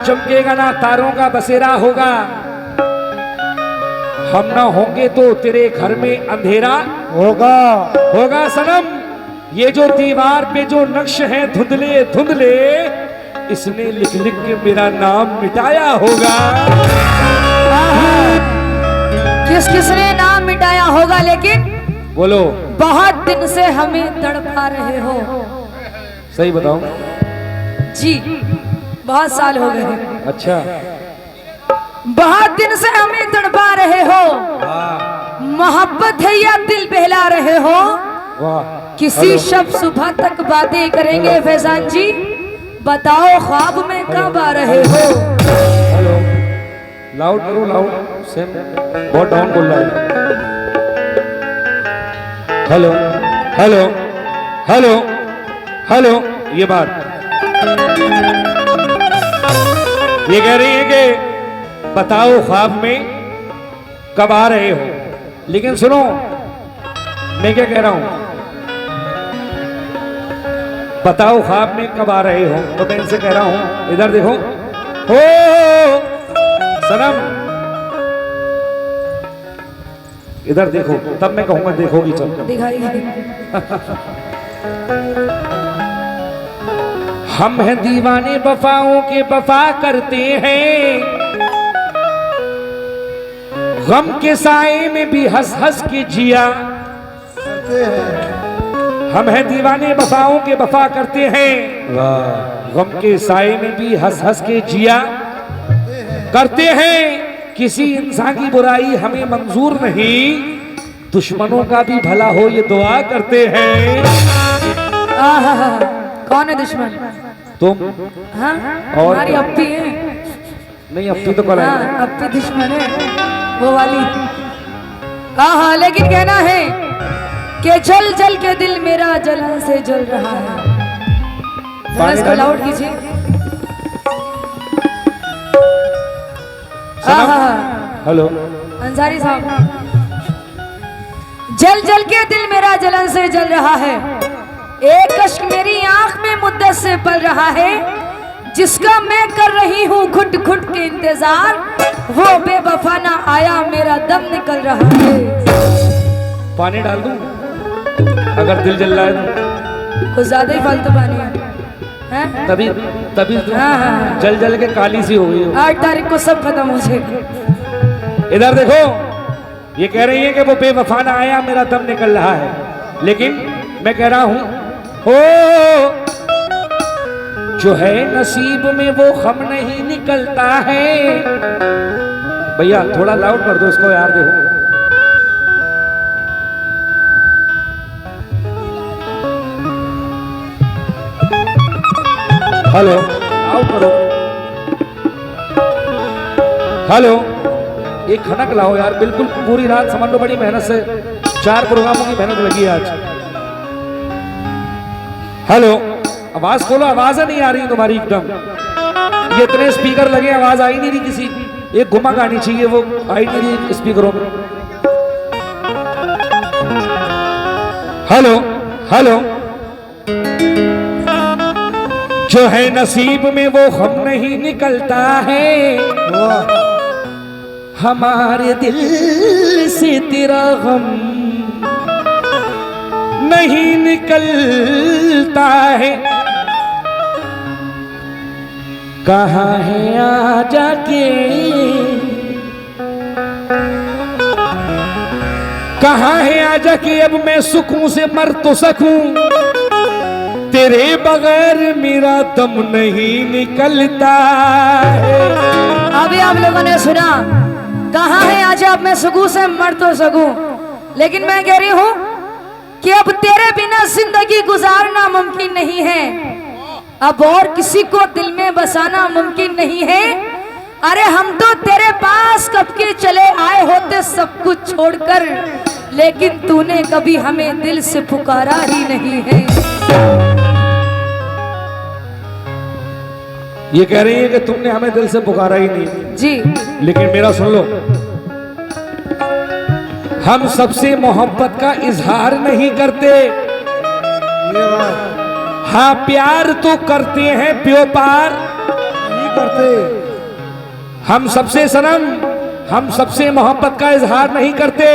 चमकेगा ना तारों का बसेरा होगा, हम ना होंगे तो तेरे घर में अंधेरा होगा। होगा सनम। ये जो दीवार पे जो नक्श है धुंधले धुंधले, इसने लिख लिख के मेरा नाम मिटाया होगा। किस किसने नाम मिटाया होगा, लेकिन बोलो। बहुत दिन से हमें तड़पा रहे हो। सही बताओ जी, बहुत साल हो गए। अच्छा, बहुत दिन से हमें तड़पा रहे हो। मोहब्बत है या दिल बहला रहे हो? वाह। किसी शब सुबह तक बातें करेंगे फैजान जी, बताओ ख्वाब में कब आ रहे हो? हेलो, लाउड करो, लाउड। सेम बहुत डाउन बोल रहा है। Hello hello hello hello. ये बात ये कह रही है कि बताओ ख्वाब में कब आ रहे हो, लेकिन सुनो मैं क्या कह रहा हूं। बताओ ख्वाब में कब आ रहे हो, तो मैं इनसे कह रहा हूं इधर देखो। हो सनम, इधर देखो, तब मैं कहूंगा देखोगी चल। दिखाइए। हम हैं दीवाने वफाओं के, वफा करते हैं गम के साए में भी हंस हंस के जिया। हम हैं दीवाने वफाओं के, वफा करते हैं गम के साए में भी हंस हंस के जिया करते हैं। किसी इंसान की बुराई हमें मंजूर नहीं, दुश्मनों का भी भला हो ये दुआ करते हैं। कौन है दुश्मन? तुम। हाँ? और हमारी अप्पी है। नहीं, अप्पी तो कल हाँ, आएगी। अप्पी दुश्मन है वो वाली। हाँ, लेकिन कहना है कि जल जल के दिल मेरा जलन से जल रहा है। थोड़ा इसको लाउड कीजिए। हेलो अंसारी साहब, जल जल के दिल मेरा जलन से जल रहा है, एक अश्क मेरी आंख में मुद्दत से पल रहा है, जिसका मैं कर रही हूँ घुट घुट के इंतजार, वो बेवफा ना आया मेरा दम निकल रहा है। पानी डाल दूं अगर दिल जल रहा है तो? कुछ ज्यादा ही फालतू पानी है, हैं? तभी तभी तो हाँ। जल जल के काली सी हो गई हो। 8 तारीख को सब खत्म हो जाएगा। इधर देखो, ये कह रही है कि वो बेवफा ना आया मेरा दम निकल रहा है, लेकिन मैं कह रहा हूं हो जो है नसीब में वो गम नहीं निकलता है। भैया थोड़ा लाउड कर दो इसको यार, देखो। हेलो, लाउड करो। हेलो, एक खनक लाओ यार, बिल्कुल पूरी रात समझ लो बड़ी मेहनत से 4 प्रोग्रामों की मेहनत लगी है आज। हेलो, आवाज खोलो, आवाज नहीं आ रही तुम्हारी एकदम। ये इतने स्पीकर लगे, आवाज आई नहीं रही किसी। एक घुमा गानी चाहिए, वो आई नहीं रही स्पीकरों में। हेलो हेलो, जो है नसीब में वो गम नहीं निकलता है, हमारे दिल से तेरा गम नहीं निकलता है। कहाँ है आ जाके, कहाँ है आ जाके अब मैं सुकून से मर तो सकूं, तेरे बगैर मेरा दम नहीं निकलता है। अभी आप लोगों ने सुना, कहाँ है आज अब मैं सुकून से मर तो सकूं, लेकिन मैं कह रही हूँ कि अब तेरे बिना जिंदगी गुजारना मुमकिन नहीं है, अब और किसी को दिल में बसाना मुमकिन नहीं है। अरे हम तो तेरे पास कब के चले आए होते सब कुछ छोड़कर, लेकिन तूने कभी हमें दिल से पुकारा ही नहीं है। ये कह रही है कि तुमने हमें दिल से पुकारा ही नहीं जी, लेकिन मेरा सुन लो, हम सबसे मोहब्बत का इजहार नहीं करते, हाँ प्यार तो करते हैं, प्यो पार करते। हम सबसे सनम, हम सबसे मोहब्बत का इजहार नहीं करते।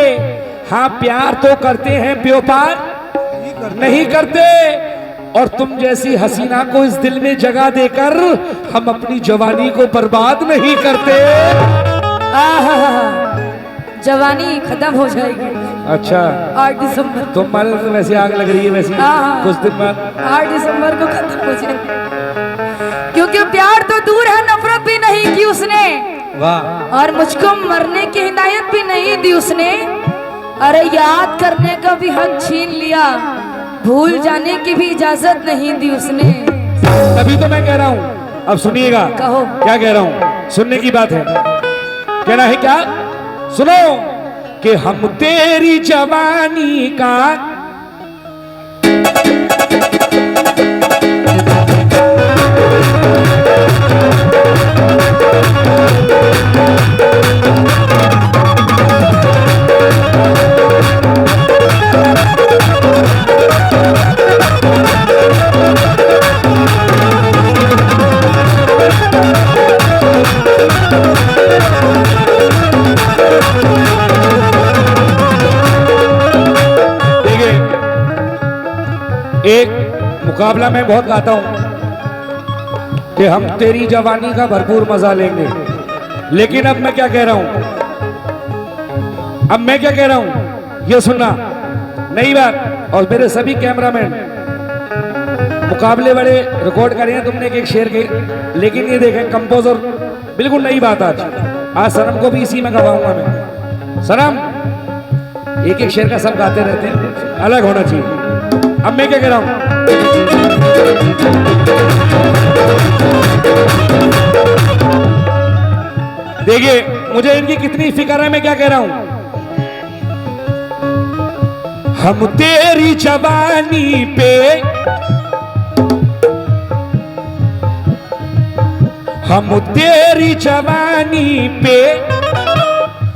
हाँ प्यार तो करते हैं, व्यापार नहीं करते। और तुम जैसी हसीना को इस दिल में जगह देकर हम अपनी जवानी को बर्बाद नहीं करते। जवानी खत्म हो जाएगी। अच्छा 8 दिसंबर तुम मान तो वैसे आग लग रही है वैसे कुछ दिन बाद 8 दिसंबर को खत्म हो जाएगी। क्योंकि प्यार तो दूर है, नफरत भी नहीं की उसने। वाह। और मुझको मरने की हिदायत भी नहीं दी उसने। अरे याद करने का भी हक छीन लिया, भूल जाने की भी इजाजत नहीं दी उसने। तभी तो मैं कह रहा हूँ, अब सुनिएगा। कहो। क्या कह रहा हूँ, सुनने की बात है। कहना है क्या? सुनो कि हम तेरी जवानी का एक मुकाबला मैं बहुत गाता हूं कि हम तेरी जवानी का भरपूर मजा लेंगे। लेकिन अब मैं क्या कह रहा हूं, अब मैं क्या कह रहा हूं ये सुनना, नई बात। और मेरे सभी कैमरामैन मुकाबले बड़े रिकॉर्ड कर रहे हैं तुमने एक शेर के, लेकिन ये देखें कंपोजर बिल्कुल नई बात। आज सनम को भी इसी में गवाऊंगा मैं। सनम एक एक शेर का सब गाते रहते हैं, अलग होना चाहिए। अब मैं क्या कह रहा हूं, देखिए मुझे इनकी कितनी फिक्र है। मैं क्या कह रहा हूं, हम तेरी जवानी पे, हम तेरी जवानी पे,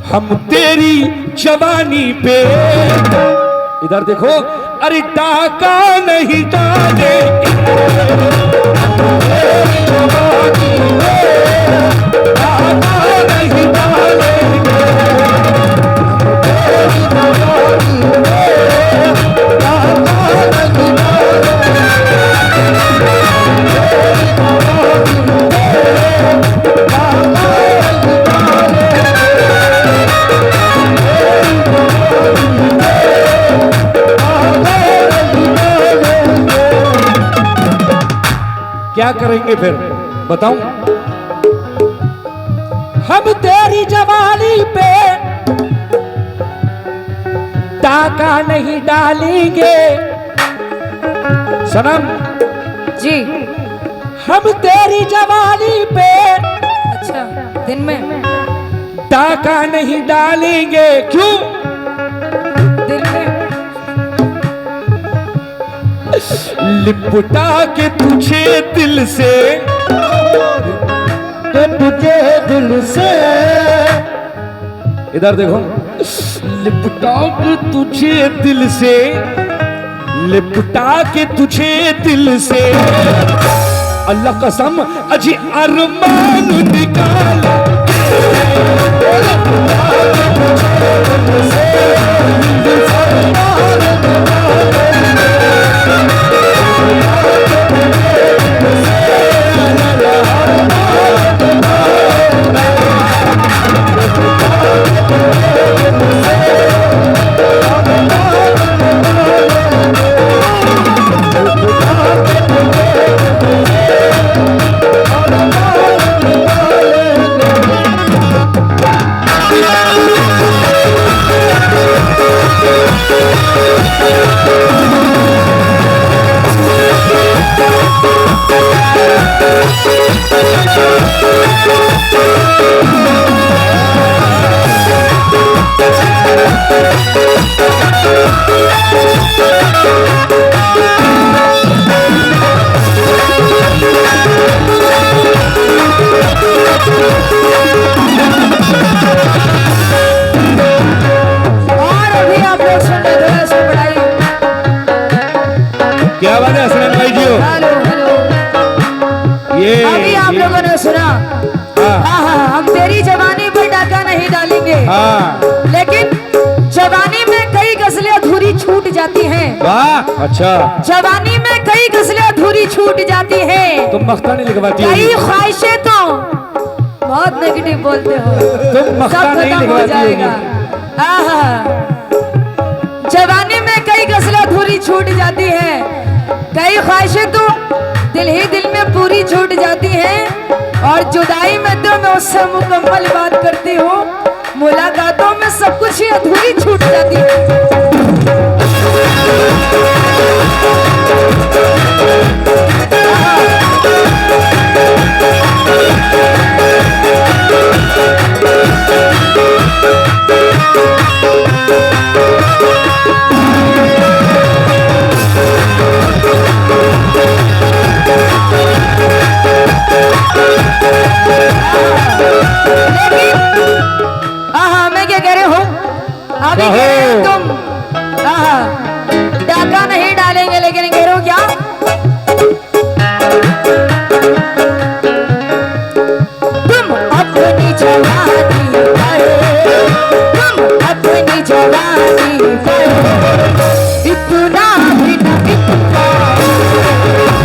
हम तेरी जवानी पे, इधर देखो, अरे टाका नहीं डाले क्या करेंगे फिर बताऊं? हम तेरी जवानी पे टाका नहीं डालेंगे। सनम जी हम तेरी जवानी पे अच्छा दिन में टाका नहीं डालेंगे। क्यों? दिन में लिपटा के तुझे दिल से, तुझे दिल से, इधर देखो, लिपटा के तुझे दिल से, लिपटा के तुझे दिल से, अल्लाह कसम अजी अरमान निकाला वाह, अच्छा। जवानी में कई गजलें अधूरी छूट जाती है, तुम मख्ता नहीं लिखवाती हो? कई ख्वाहिशें तो बहुत नेगेटिव बोलते हो, तुम मख्ता सब नहीं खत्म हो लिखवाती जाएगा। जवानी में कई गजलें अधूरी छूट जाती है, कई ख्वाहिशें तो दिल ही दिल में पूरी छूट जाती हैं, और जुदाई में तो मैं उससे मुकम्मल बात करती हूँ, मुलाकातों में सब कुछ ही अधूरी छूट जाती है। मैं क्या कह रहे हो, अभी कह रहे हो तुम डाका नहीं डालेंगे, लेकिन कह रहे हो क्या, तुम अपनी जवानी पर, तुम अपनी जवानी पर इतना भी न इतना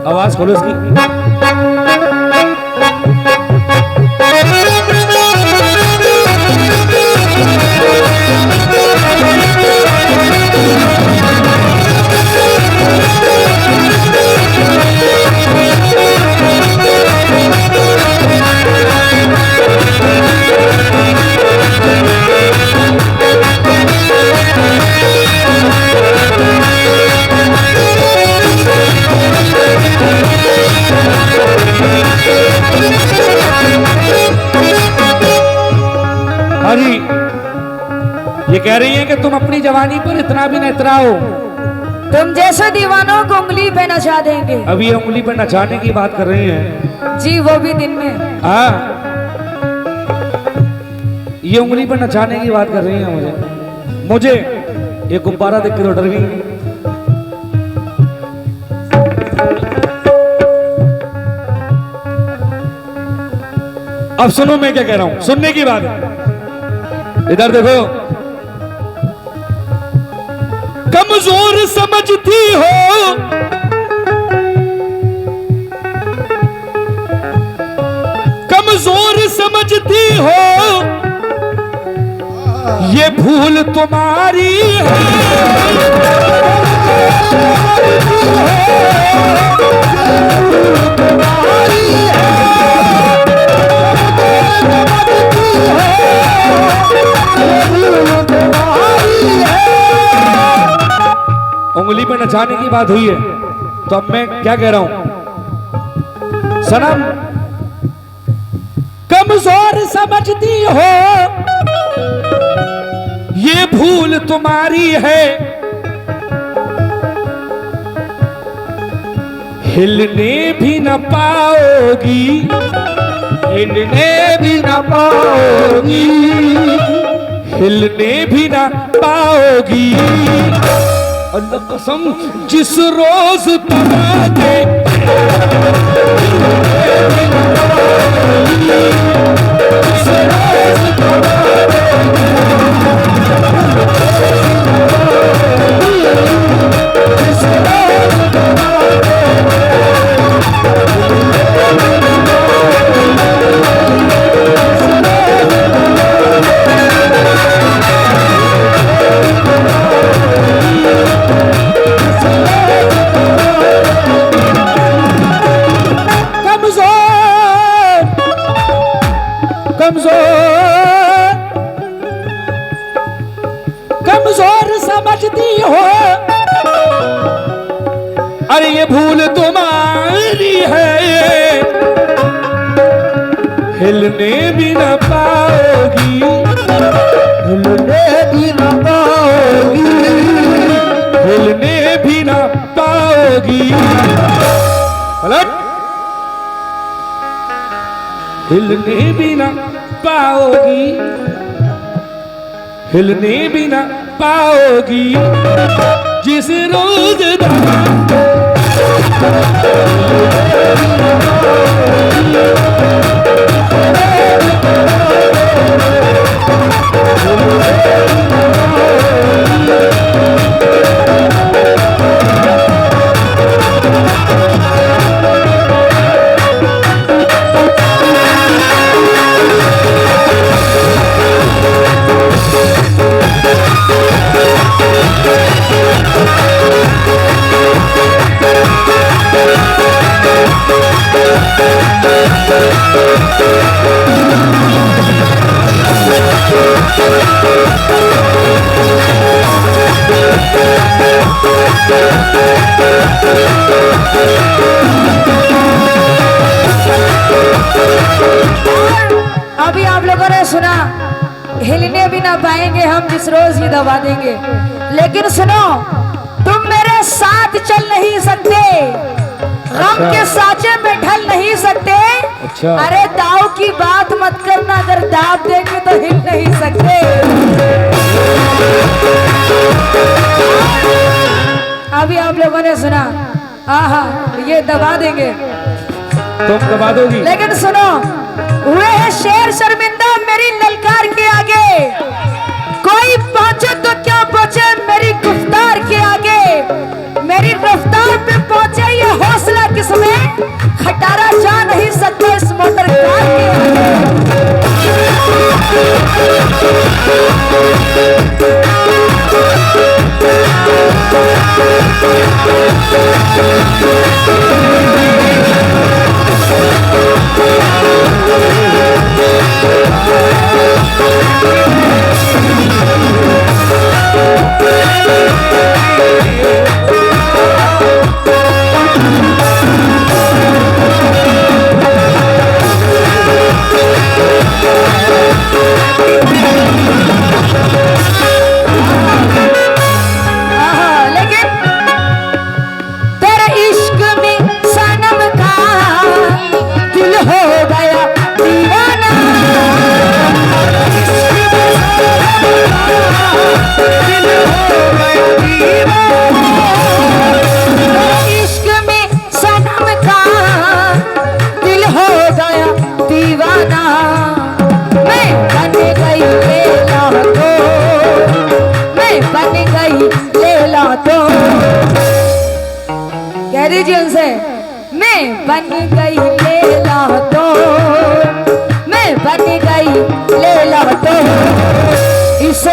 आवाज खोलो इसकी। जी ये कह रही है कि तुम अपनी जवानी पर इतना भी न इतराओ, तुम जैसे दीवानों को उंगली पे नचा देंगे। अभी उंगली पर नचाने की बात कर रहे हैं जी, वो भी दिन में। हाँ, ये उंगली पर नचाने की बात कर रही है। मुझे ये गुब्बारा देख के तो डर गई। अब सुनो मैं क्या कह रहा हूं, सुनने की बात है। इधर देखो, कमजोर समझती हो, कमजोर समझती हो ये भूल तुम्हारी है, उंगली पे नचाने की बात हुई है तो अब मैं क्या कह रहा हूं, सनम कमजोर समझती हो, ये भूल तुम्हारी है, हिलने भी न पाओगी, हिलने भी न पाओगी, हिलने भी न पाओगी, अल्लाह कसम जिस रोज तमाके कमजोर समझती हो, अरे ये भूल तुम्हारी है, हिलने भी न पाओगी, हिलने भी न पाओगी, हिलने भी न पाओगी, हिलने भी न पाओगी, हिलने भी न पाओगी, जिस रोज अभी आप लोगों ने सुना हिलने भी ना पाएंगे हम जिस रोज ही दबा देंगे, लेकिन सुनो तुम मेरे साथ चल नहीं सकते, गम के साचे में ढल नहीं सकते। अच्छा। अरे दाव की बात मत करना, अगर दाव देंगे तो हिल नहीं सकते। अभी आप लोगों ने सुना, आहा ये दबा देंगे, तुम दबा दोगी, लेकिन सुनो हुए है शेर शर्मिंदा मेरी ललकार के आगे, कोई पहुंचे तो क्या पहुंचे मेरी गुफ्तार के आगे, मेरी रफ्तार पे पहुंचे ये हौसला किसमें, खटारा जा नहीं सकते इस मोटर कार के कह दीजिए उनसे, मैं बन गई लैला तो, मैं बन गई लैला तो, इस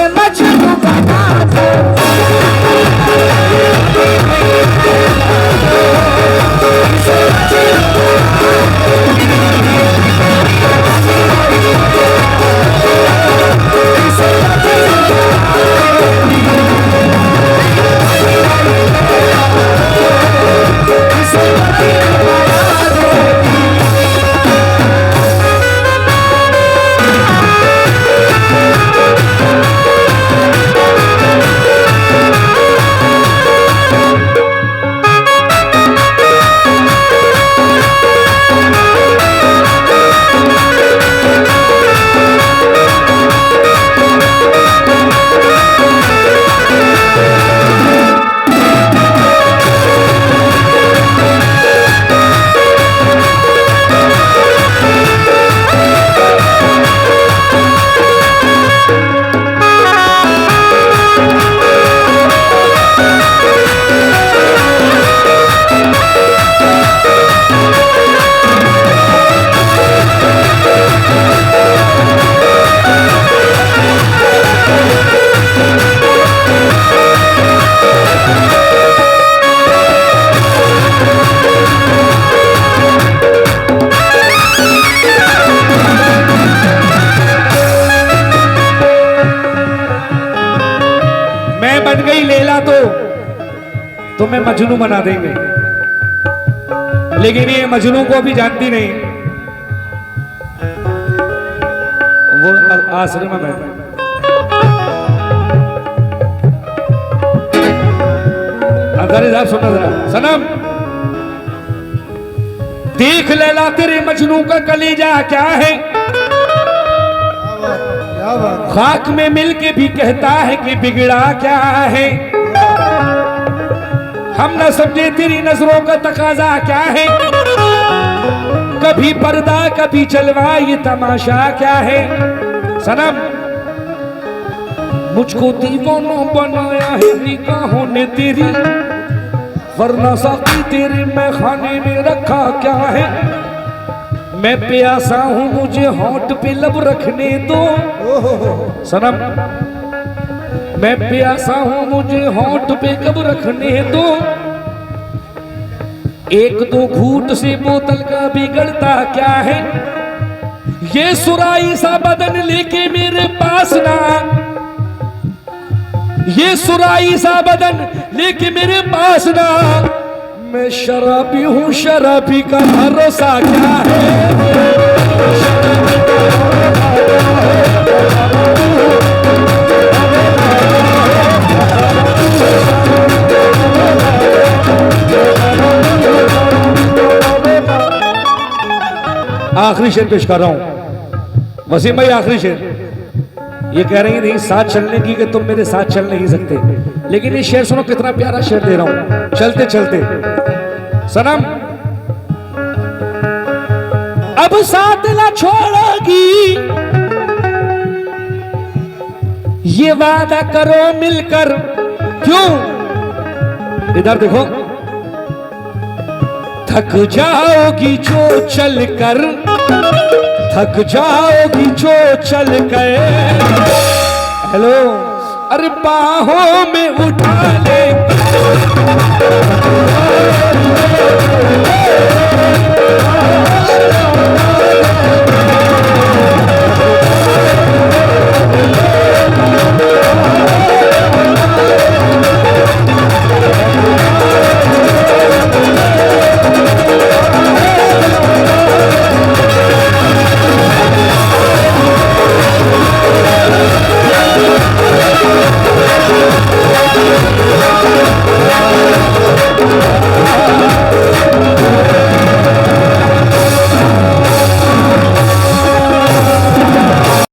तुम्हें मजनू बना देंगे, लेकिन ये मजनू को भी जानती नहीं। वो आश्रम में अंसारी साहब सुनना जरा। सनम देख लैला तेरे मजनू का कलेजा क्या है, खाक में मिलके भी कहता है कि बिगड़ा क्या है। हम न समझे तेरी नजरों का तकाजा क्या है, कभी पर्दा कभी जलवा ये तमाशा क्या है। सनम मुझको दीवाना बनाया है निगाहों ने तेरी, वरना साकी तेरे मैं खाने में रखा क्या है। मैं प्यासा हूं मुझे होंठ पे लब रखने दो। सनम मैं प्यासा हूं मुझे होंठ पे कब रखने दो, एक दो घूंट से बोतल का बिगड़ता क्या है। ये सुराई सा बदन लेके मेरे पास ना, ये सुराई सा बदन लेके मेरे पास ना, मैं शराबी हूं शराबी का भरोसा क्या है। आखिरी शेर पेश कर रहा हूं वसीम भाई, आखिरी शेर। ये कह रही नहीं साथ चलने की कि तुम मेरे साथ चल नहीं सकते, लेकिन ये शेर सुनो कितना प्यारा शेर दे रहा हूं। चलते चलते सनम अब साथ ना छोड़ोगी, ये वादा करो मिलकर। क्यों इधर देखो, थक जाओगी जो चलकर, थक जाओगी जो चल कर। हेलो अरे बाहों में उठा ले,